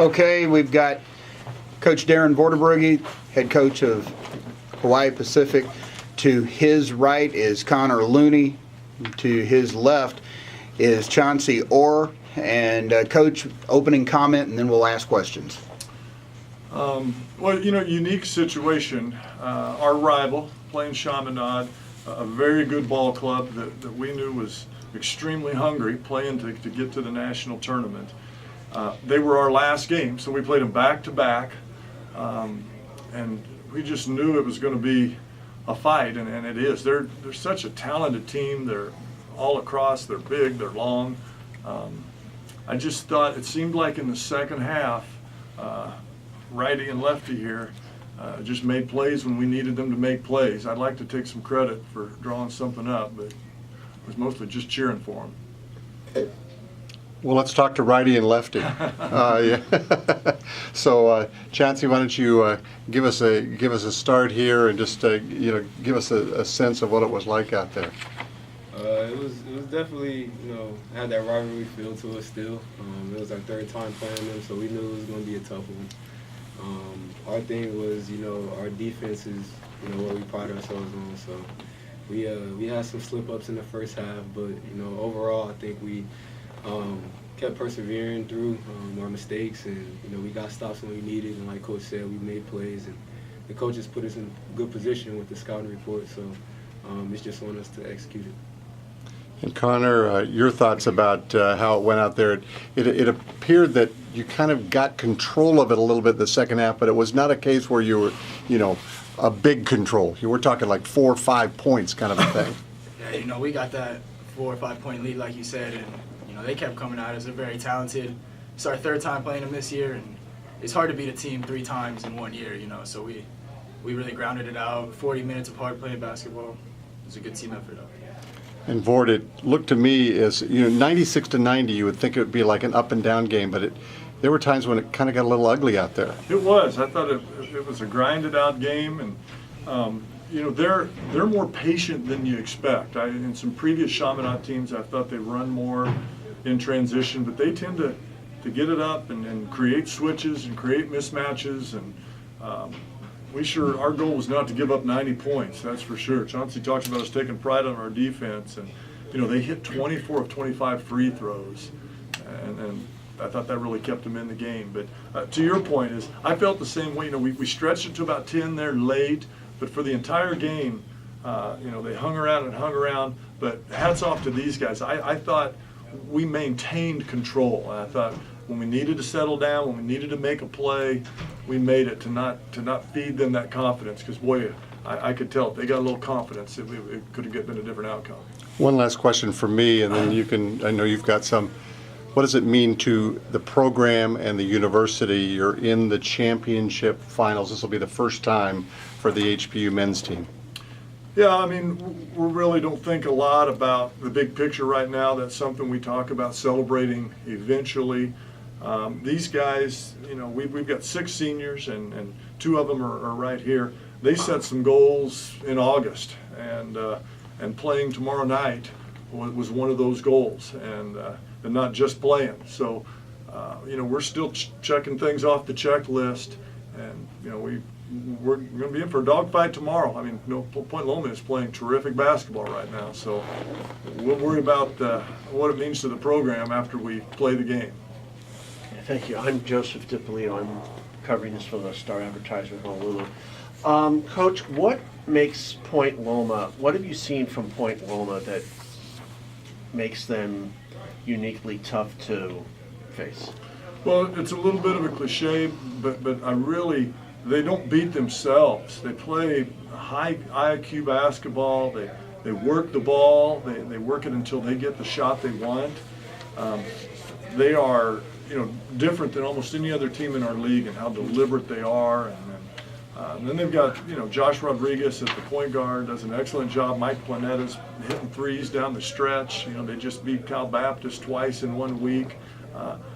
Okay, we've got Coach Darren Vorderbrugge, head coach of Hawaii Pacific. To his right is Connor Looney. To his left is Chauncey Orr. And Coach, opening comment, and then we'll ask questions. Well, unique situation. Our rival, playing Chaminade, a very good ball club that we knew was extremely hungry, playing to get to the national tournament. They were our last game, so we played them back-to-back, and we just knew it was going to be a fight, and it is. They're such a talented team. They're all across. They're big. They're long. I just thought it seemed like in the second half, righty and lefty here just made plays when we needed them to make plays. I'd like to take some credit for drawing something up, but it was mostly just cheering for them. Well, let's talk to righty and lefty. Yeah. So, Chauncey, why don't you give us a start here and just give us a sense of what it was like out there. It was definitely, had that rivalry feel to it still. It was our third time playing them, so we knew it was going to be a tough one. Our thing was, our defense is, what we pride ourselves on. So we had some slip-ups in the first half, but, overall I think we kept persevering through our mistakes, and we got stops when we needed, and like Coach said, we made plays, and the coaches put us in good position with the scouting report, so it's just on us to execute it. And Connor, your thoughts about how it went out there. It appeared that you kind of got control of it a little bit in the second half, but it was not a case where you were, a big control. You were talking like 4 or 5 points kind of a thing. Yeah, we got that 4 or 5 point lead, like you said, and they kept coming at us. They're very talented. It's our third time playing them this year, and it's hard to beat a team 3 times in 1 year, So we really grounded it out. 40 minutes of hard playing basketball. It was a good team effort. And Vord, it looked to me as 96-90. You would think it would be like an up and down game, but there were times when it kind of got a little ugly out there. It was. I thought it was a grinded out game, and they're more patient than you expect. In some previous Chaminade teams, I thought they run more in transition, but they tend to get it up and create switches and create mismatches, and our goal was not to give up 90 points, that's for sure. Chauncey talks about us taking pride on our defense, and they hit 24 of 25 free throws, and I thought that really kept them in the game. But to your point is, I felt the same way. We stretched it to about 10 there late, but for the entire game, they hung around. But hats off to these guys. I thought we maintained control. And I thought when we needed to settle down, when we needed to make a play, we made it to not feed them that confidence. Because boy, I could tell if they got a little confidence, it could have been a different outcome. One last question for me, and then I know you've got some. What does it mean to the program and the university? You're in the championship finals. This will be the first time for the HPU men's team. Yeah, we really don't think a lot about the big picture right now. That's something we talk about celebrating eventually. These guys, we've got 6 seniors, and 2 of them are right here. They set some goals in August, and playing tomorrow night was one of those goals, and not just playing. So, we're still checking things off the checklist, and we're going to be in for a dogfight tomorrow. Point Loma is playing terrific basketball right now, so we'll worry about what it means to the program after we play the game. Thank you. I'm Joseph DiPolito. I'm covering this for the Star Advertiser in Honolulu. Coach, what makes Point Loma, what have you seen from Point Loma that makes them uniquely tough to face? Well, it's a little bit of a cliche, but they don't beat themselves. They play high IQ basketball. They work the ball. They work it until they get the shot they want. They are different than almost any other team in our league and how deliberate they are. And then they've got Josh Rodriguez at the point guard, does an excellent job. Mike Planetta's hitting threes down the stretch. They just beat Cal Baptist twice in 1 week.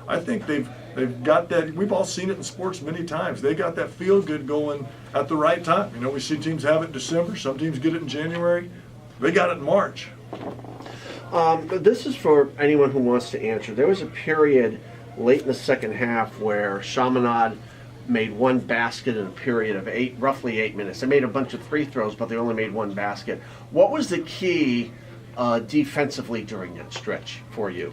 I think they've got that. We've all seen it in sports many times. They got that feel good going at the right time. We see teams have it in December. Some teams get it in January. They got it in March. This is for anyone who wants to answer. There was a period late in the second half where Chaminade made one basket in a period of roughly 8 minutes. They made a bunch of free throws, but they only made one basket. What was the key defensively during that stretch for you?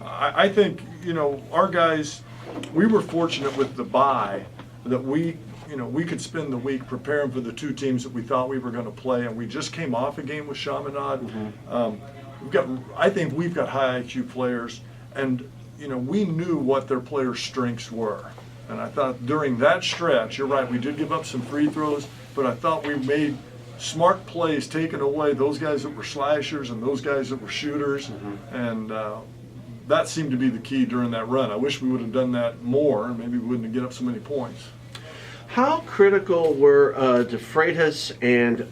I think, our guys, we were fortunate with the bye that we could spend the week preparing for the two teams that we thought we were going to play, and we just came off a game with Chaminade. I think we've got high IQ players, and we knew what their players' strengths were. And I thought during that stretch, you're right, we did give up some free throws, but I thought we made smart plays taking away those guys that were slashers and those guys that were shooters. And that seemed to be the key during that run. I wish we would have done that more, and maybe we wouldn't have given up so many points. How critical were DeFreitas and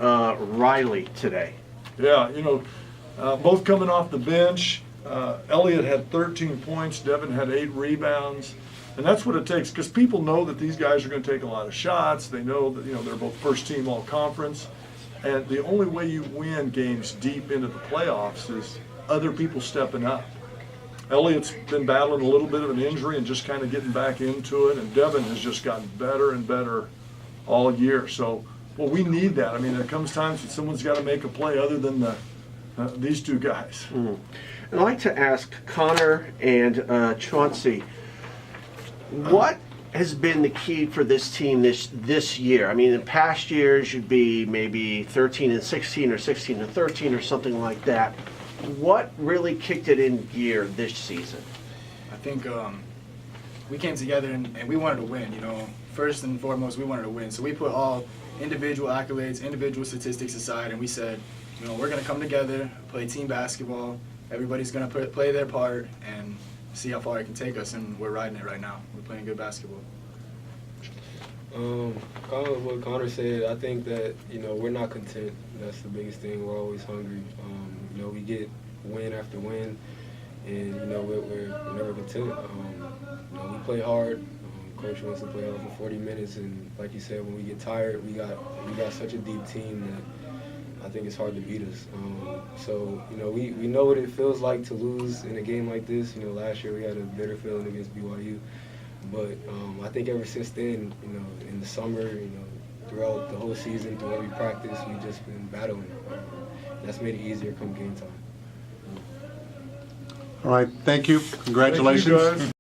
Riley today? Yeah, both coming off the bench. Elliott had 13 points, Devin had 8 rebounds. And that's what it takes, because people know that these guys are going to take a lot of shots. They know that, they're both first team all conference. And the only way you win games deep into the playoffs is other people stepping up. Elliott's been battling a little bit of an injury and just kind of getting back into it, and Devin has just gotten better and better all year. So, we need that. I mean, there comes times that someone's got to make a play other than these two guys. And I'd like to ask Connor and Chauncey, what has been the key for this team this year? I mean, in past years, you'd be maybe 13-16 or 16-13 or something like that. What really kicked it in gear this season? I think we came together and we wanted to win. First and foremost, we wanted to win. So we put all individual accolades, individual statistics aside, and we said, we're going to come together, play team basketball. Everybody's going to play their part and see how far it can take us, and we're riding it right now. We're playing good basketball. Kind of what Connor said, I think that, we're not content. That's the biggest thing. We're always hungry. We get win after win, and, we're never content. We play hard. Coach wants to play hard for 40 minutes, and like you said, when we get tired, we got such a deep team that I think it's hard to beat us. So, we know what it feels like to lose in a game like this. Last year we had a bitter feeling against BYU. But I think ever since then, in the summer, throughout the whole season, through every practice, we've just been battling. That's made it easier come game time. All right, thank you. Congratulations. Thank you, guys.